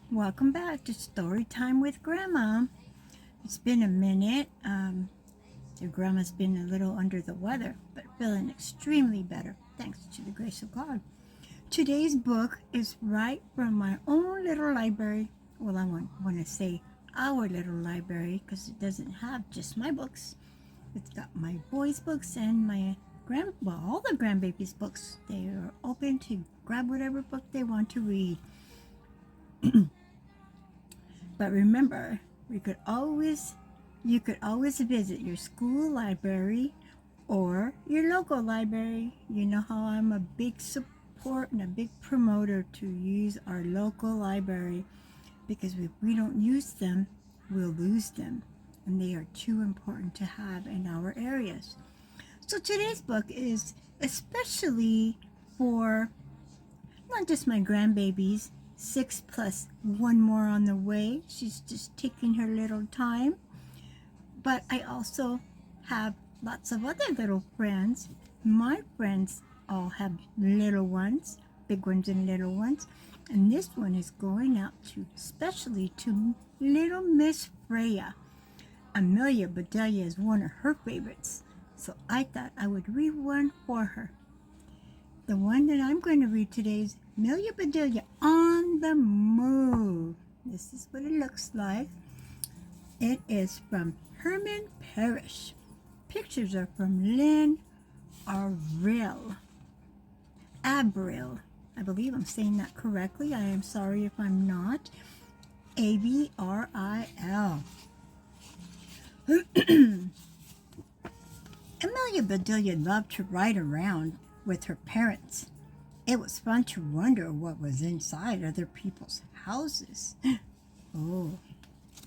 Welcome back to Story Time with Grandma. It's been a minute. Your grandma's been a little under the weather, but feeling extremely better, thanks to the grace of God. Today's book is right from my own little library. Well, I want to say our little library because it doesn't have just my books. It's got my boys' books and all the grandbabies' books. They are open to grab whatever book they want to read. But remember, you could always visit your school library or your local library. You know how I'm a big support and a big promoter to use our local library, because if we don't use them, we'll lose them, and they are too important to have in our areas. So today's book is especially for not just my grandbabies, 6 plus one more on the way. She's just taking her little time. But I also have lots of other little friends. My friends all have little ones, big ones and little ones. And this one is going out especially to little Miss Freya. Amelia Bedelia is one of her favorites. So I thought I would read one for her. The one that I'm going to read today is Amelia Bedelia on the Move. This is what it looks like. It is from Herman Parrish. Pictures are from Lynn Avril. I believe I'm saying that correctly. I am sorry if I'm not. Avril. Amelia Bedelia loved to ride around with her parents. It was fun to wonder what was inside other people's houses. Oh,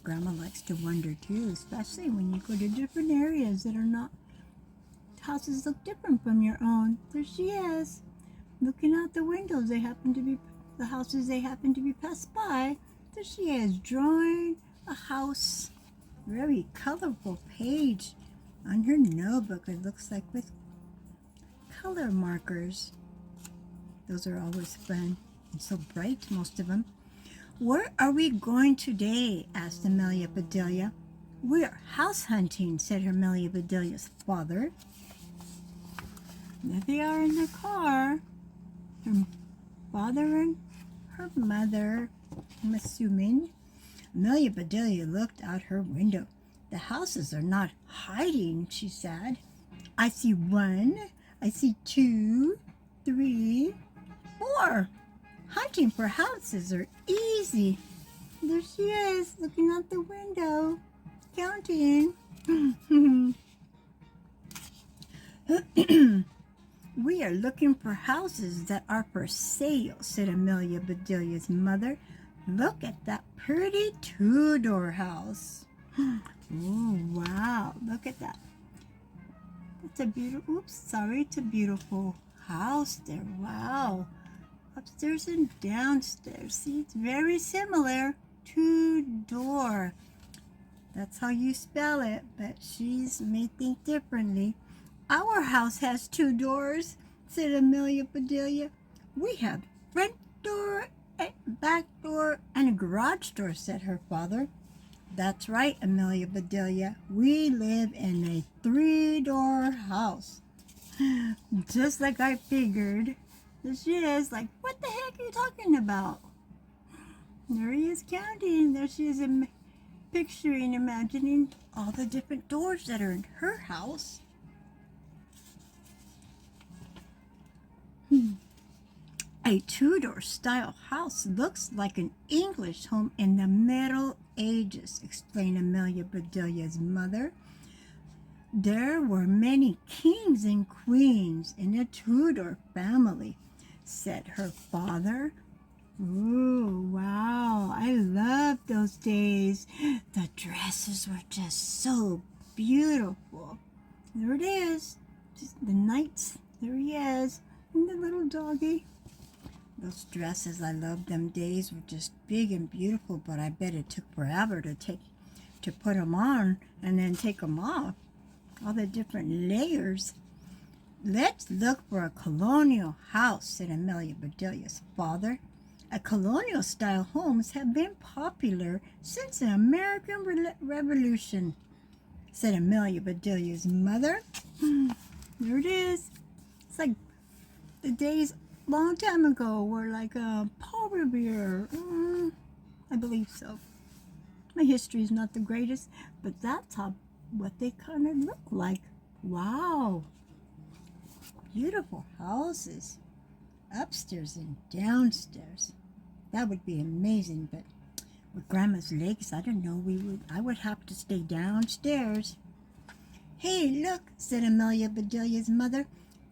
Grandma likes to wonder too, especially when you go to different areas that are not, houses look different from your own. There she is, looking out the windows. The houses they happen to be passed by. There she is, drawing a house. Very colorful page on her notebook, it looks like, with color markers. Those are always fun and so bright, most of them. Where are we going today? Asked Amelia Bedelia. We are house hunting, said Amelia Bedelia's father. There they are in the car. Her father and her mother, I'm assuming. Amelia Bedelia looked out her window. The houses are not hiding, she said. I see 1, I see 2, 3, 4. Hunting for houses are easy. There she is, looking out the window, counting. We are looking for houses that are for sale, said Amelia Bedelia's mother. Look at that pretty 2-door house. Oh, wow, look at that. It's a beautiful house there. Wow. Upstairs and downstairs. See, it's very similar. 2-door. That's how you spell it, but she's may think differently. Our house has 2 doors, said Amelia Bedelia. We have front door, a back door, and a garage door, said her father. That's right, Amelia Bedelia. We live in a 3-door house. Just like I figured. There she is, like, what the heck are you talking about? There he is counting. There she is picturing, imagining all the different doors that are in her house. A 2-door style house looks like an English home in the Middle Ages, explained Amelia Bedelia's mother. There were many kings and queens in a 2-door family, said her father. Ooh, wow, I love those days. The dresses were just so beautiful. There it is, just the knights. There he is, and the little doggy. Those dresses, I love them days, were just big and beautiful, but I bet it took forever to put them on and then take them off. All the different layers. Let's look for a colonial house, said Amelia Bedelia's father. Colonial-style homes have been popular since the American Revolution, said Amelia Bedelia's mother. There it is. It's like the days long time ago were like Paul Revere. I believe so. My history is not the greatest, but that's what they kind of look like. Wow. Beautiful houses, upstairs and downstairs. That would be amazing, but with Grandma's legs, I don't know, I would have to stay downstairs. Hey, look, said Amelia Bedelia's mother.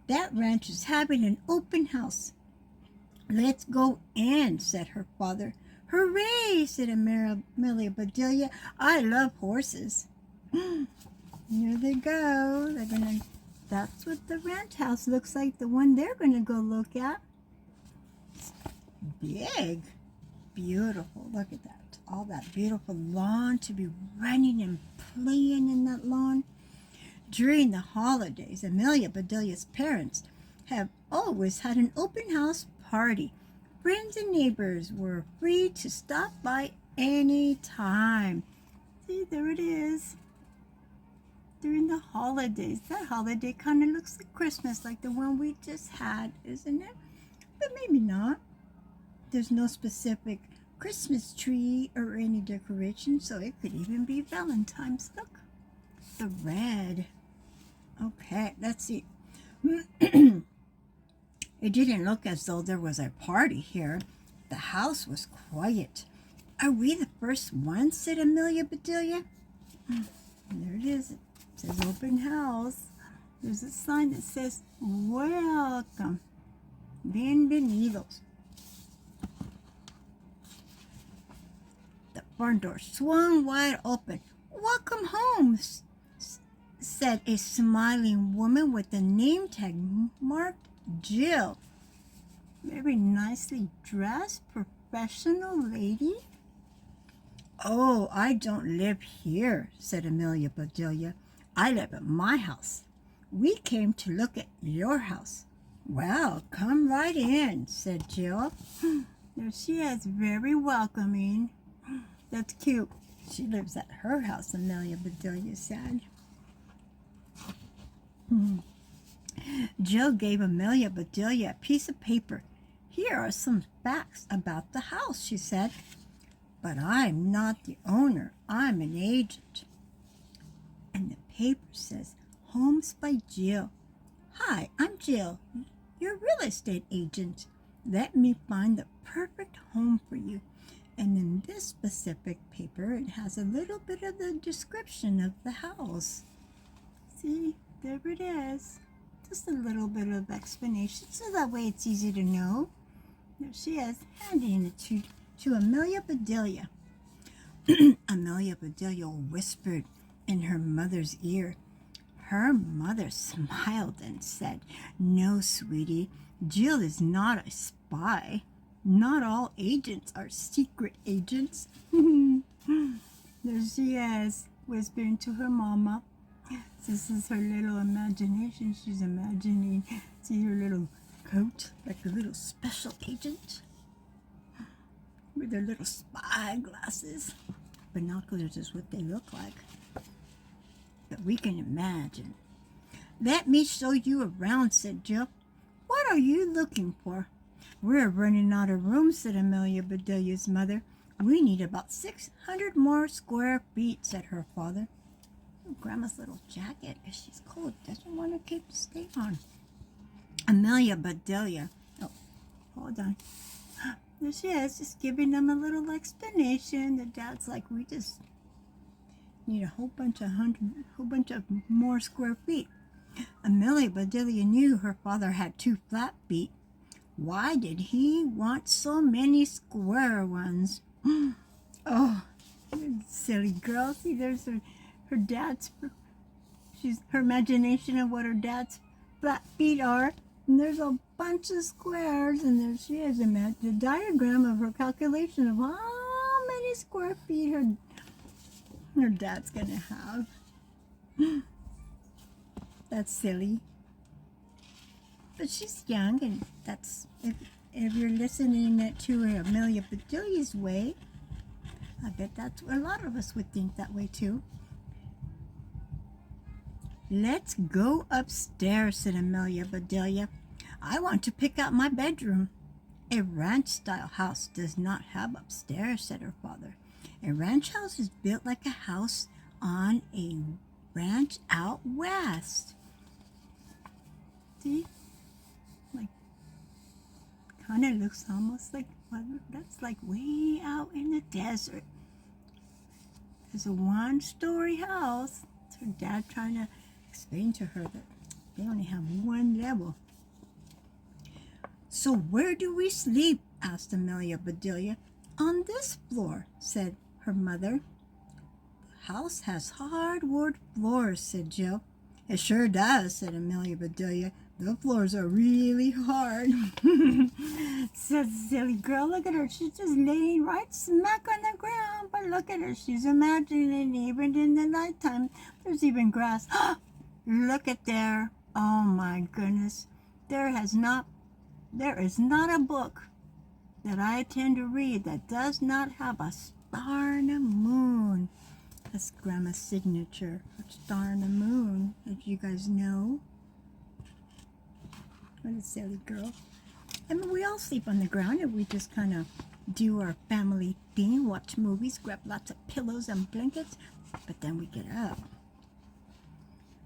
That ranch is having an open house. Let's go in, said her father. Hooray, said Amelia Bedelia. I love horses. Here they go. That's what the ranch house looks like, the one they're going to go look at. It's big. Beautiful. Look at that. All that beautiful lawn, to be running and playing in that lawn. During the holidays, Amelia Bedelia's parents have always had an open house party. Friends and neighbors were free to stop by any time. See, there it is. During the holidays. That holiday kind of looks like Christmas, like the one we just had, isn't it? But maybe not. There's no specific Christmas tree or any decoration, so it could even be Valentine's. Look, the red. Okay, let's see. It didn't look as though there was a party here. The house was quiet. Are we the first ones, said Amelia Bedelia. There it is. It says open house. There's a sign that says, welcome. Bienvenidos. The barn door swung wide open. Welcome home, said a smiling woman with a name tag marked Jill. Very nicely dressed, professional lady. Oh, I don't live here, said Amelia Bedelia. I live at my house. We came to look at your house. Well, come right in, said Jill. There she is, very welcoming. That's cute. She lives at her house, Amelia Bedelia said. Jill gave Amelia Bedelia a piece of paper. Here are some facts about the house, she said. But I'm not the owner. I'm an agent. And the paper says, Homes by Jill. Hi, I'm Jill, your real estate agent. Let me find the perfect home for you. And in this specific paper, it has a little bit of the description of the house. See, there it is. Just a little bit of explanation, so that way it's easy to know. There she is, handing it to Amelia Bedelia. Amelia Bedelia whispered in her mother's ear. Her mother smiled and said, No, sweetie, Jill is not a spy. Not all agents are secret agents. There she is, whispering to her mama. This is her little imagination. She's imagining, see her little coat, like a little special agent with their little spy glasses. Binoculars is what they look like. But we can imagine. Let me show you around, said Jill. What are you looking for? We're running out of room, said Amelia Bedelia's mother. We need about 600 more square feet, said her father. Grandma's little jacket, because she's cold, doesn't want to stay on. Amelia Bedelia. Oh, hold on. There she is, just giving them a little explanation. The dad's like, we just need a whole bunch of more square feet. Amelia Bedelia knew her father had 2 flat feet. Why did he want so many square ones? Oh, silly girl. See, there's her dad's, her imagination of what her dad's flat feet are. And there's a bunch of squares, and there she is, the diagram of her calculation of how many square feet her dad's gonna have. That's silly. But she's young, and that's, if you're listening it to Amelia Bedelia's way, I bet that's a lot of us would think that way too. Let's go upstairs, said Amelia Bedelia. I want to pick out my bedroom. A ranch-style house does not have upstairs, said her father. A ranch house is built like a house on a ranch out west. See? Like, kind of looks almost like, well, that's like way out in the desert. There's a one-story house. It's her dad trying to explain to her that they only have one level. So where do we sleep? Asked Amelia Bedelia. On this floor, said her mother. The house has hardwood floors, said Jill. It sure does, said Amelia Bedelia. The floors are really hard. Said the silly girl. Look at her. She's just laying right smack on the ground. But look at her. She's imagining even in the nighttime. There's even grass. Look at there. Oh my goodness. There is not a book that I tend to read that does not have a star and a moon. That's Grandma's signature. A star and a moon, as you guys know. What a silly girl. I mean, we all sleep on the ground and we just kind of do our family thing, watch movies, grab lots of pillows and blankets, but then we get up.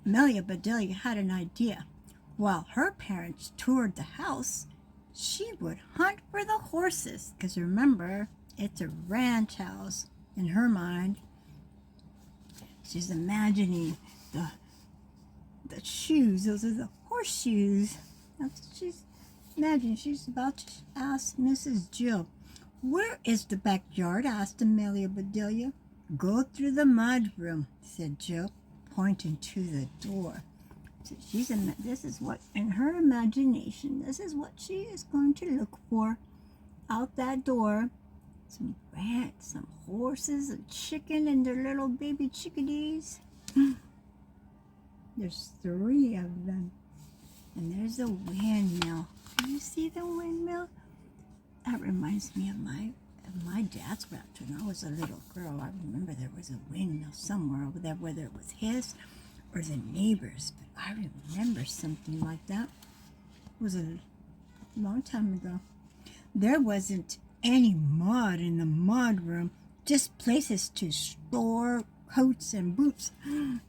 Amelia Bedelia had an idea. While her parents toured the house, she would hunt for the horses, because remember, it's a ranch house in her mind. She's imagining the shoes. Those are the horseshoes. That's what she's imagining. She's about to ask Mrs. Jill. Where is the backyard? Asked Amelia Bedelia. Go through the mud room, said Jill, pointing to the door. So this is what, in her imagination, this is what she is going to look for out that door. Some rats, some horses, a chicken, and their little baby chickadees. There's 3 of them. And there's a windmill. Can you see the windmill? That reminds me of my dad's ranch when I was a little girl. I remember there was a windmill somewhere over there, whether it was his or the neighbors. But I remember something like that. It was a long time ago. There wasn't any mud in the mud room, just places to store coats and boots.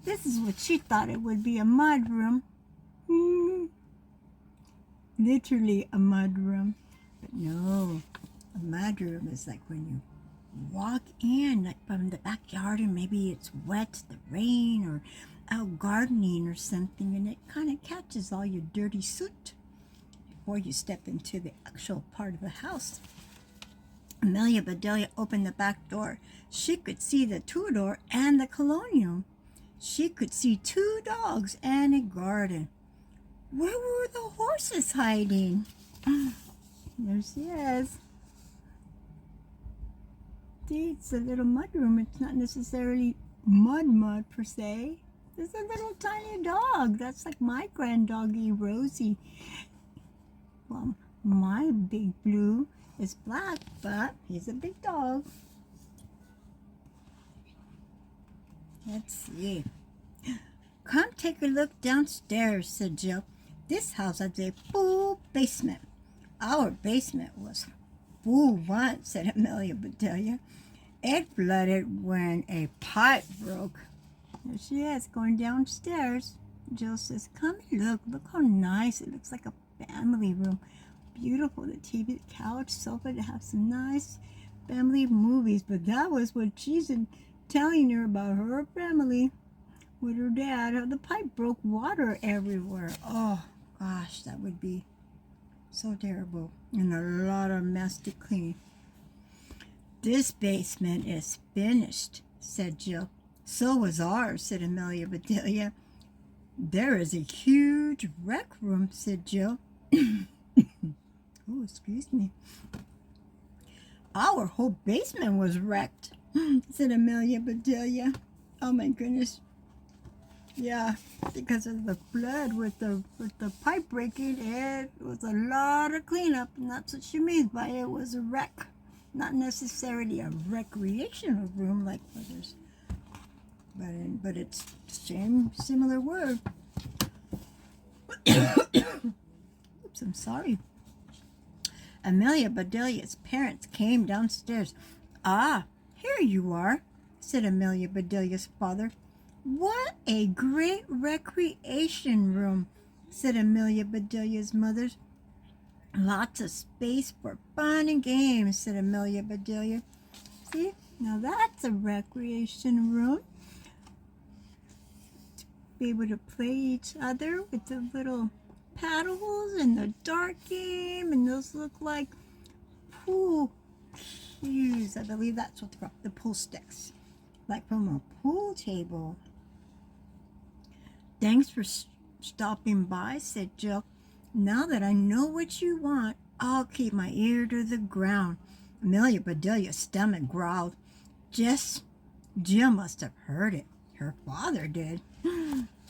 This is what she thought it would be, a mud room. Literally a mud room. But no, a mud room is like when you walk in, like from the backyard, and maybe it's wet, the rain, or out gardening or something, and it kind of catches all your dirty soot before you step into the actual part of the house. Amelia Bedelia opened the back door. She could see the two-door and the colonial. She could see 2 dogs and a garden. Where were the horses hiding? There she is. See, it's a little mud room. It's not necessarily mud per se. There's a little tiny dog. That's like my granddoggy, Rosie. Well, my big blue is black, but he's a big dog. Let's see. Come take a look downstairs, said Jill. This house has a full basement. Our basement was full once, said Amelia Bedelia. It flooded when a pipe broke. There she is, going downstairs. Jill says, come and look. Look how nice. It looks like a family room. Beautiful. The TV, the couch, sofa to have some nice family movies. But that was what she's telling her about her family with her dad. How the pipe broke, water everywhere. Oh, gosh, that would be so terrible. And a lot of mess to clean. This basement is finished, said Jill. So was ours, said Amelia Bedelia. There is a huge rec room, said Jill. Oh, excuse me. Our whole basement was wrecked, said Amelia Bedelia. Oh my goodness. Yeah, because of the flood with the pipe breaking, it was a lot of cleanup, and that's what she means by it was a wreck, not necessarily a recreational room like others, but it's the same similar word. Oops, I'm sorry. Amelia Bedelia's parents came downstairs. Ah, here you are, said Amelia Bedelia's father. What a great recreation room, said Amelia Bedelia's mother. Lots of space for fun and games, said Amelia Bedelia. See, now that's a recreation room. To be able to play each other with the little paddles and the dart game, and those look like pool cues. I believe that's what they're called, the pool sticks, like from a pool table. Thanks for stopping by, said Jill. Now that I know what you want, I'll keep my ear to the ground. Amelia Bedelia's stomach growled. Jill must have heard it. Her father did.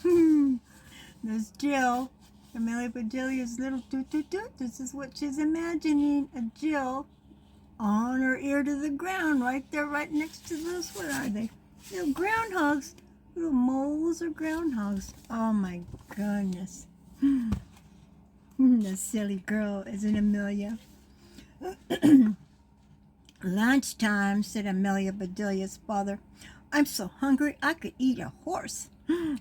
There's Jill, Amelia Bedelia's little toot-toot-toot. This is what she's imagining, a Jill on her ear to the ground, right there, right next to those, what are they? Little groundhogs. Little moles or groundhogs. Oh my goodness. The silly girl, isn't Amelia? Lunchtime, said Amelia Bedelia's father. I'm so hungry I could eat a horse.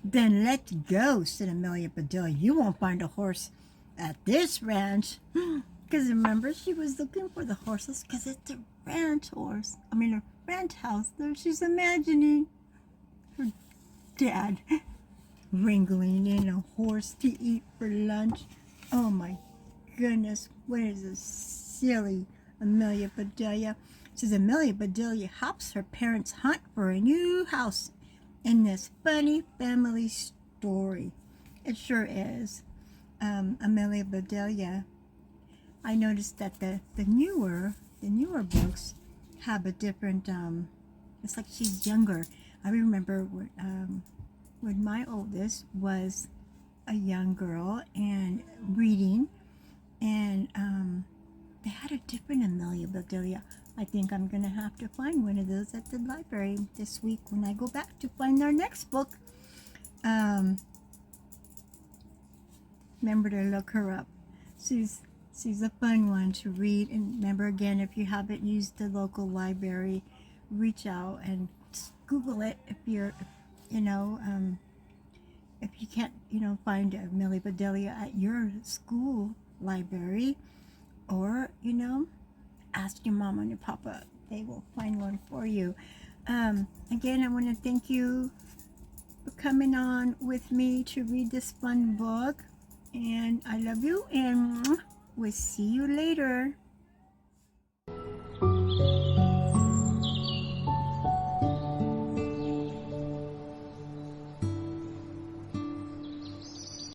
Then let's go, said Amelia Bedelia. You won't find a horse at this ranch. Because remember, she was looking for the horses because it's a ranch horse. I mean, a ranch house. There she's imagining her dad wrangling in a horse to eat for lunch. Oh my goodness, what is this silly Amelia Bedelia? Says Amelia Bedelia helps her parents hunt for a new house in this funny family story. It sure is. Amelia Bedelia. I noticed that the newer books have a different. It's like she's younger. I remember when my oldest was a young girl and reading, and they had a different Amelia Bedelia. I think I'm going to have to find one of those at the library this week when I go back to find our next book. Remember to look her up. She's a fun one to read. And remember, again, if you haven't used the local library, reach out and Google it if you're, if you can't, find Amelia Bedelia at your school library, or, ask your mama and your papa. They will find one for you. Again, I want to thank you for coming on with me to read this fun book. And I love you, and we'll see you later.